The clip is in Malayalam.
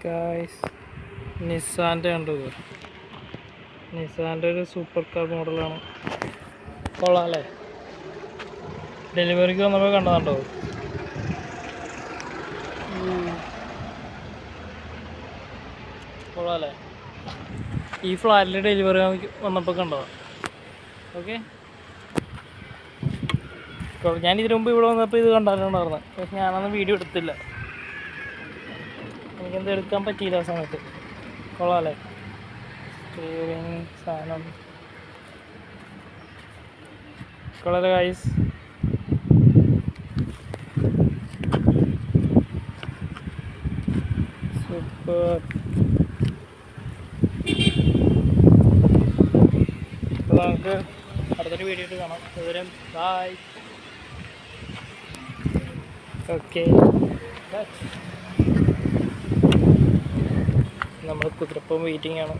ഗായ്സ്, നിസാൻ്റെ കണ്ടത്. നിസാൻ്റെ ഒരു സൂപ്പർ കാർ മോഡലാണ്. കൊള്ളാം അല്ലേ? ഡെലിവറിക്ക് വന്നപ്പോൾ കണ്ടതുണ്ടോ? കൊള്ളാം അല്ലേ? ഈ ഫ്ലാറ്റിൽ ഡെലിവറി വന്നപ്പോൾ കണ്ടതാണ്. ഓക്കെ, ഞാൻ ഇതിനു മുമ്പ് ഇവിടെ വന്നപ്പോൾ ഇത് കണ്ടാലുണ്ടായിരുന്നത്. പക്ഷെ ഞാനന്ന് വീഡിയോ എടുത്തില്ല, എനിക്കെന്ത് എടുക്കാൻ പറ്റിയില്ല ആ സമയത്ത്. കൊള്ളാം അല്ലേ? സ്റ്റിയറിങ് സാധനം കൊള്ളാം ഗൈസ്. സൂപ്പർ. അപ്പോൾ നമുക്ക് അടുത്തൊരു വീഡിയോ ഇട്ട് കാണാം. അതുവരെ ബൈ. ഓക്കെ, നമ്മൾ കുതിരപ്പം വെയിറ്റിംഗ് ആണ്.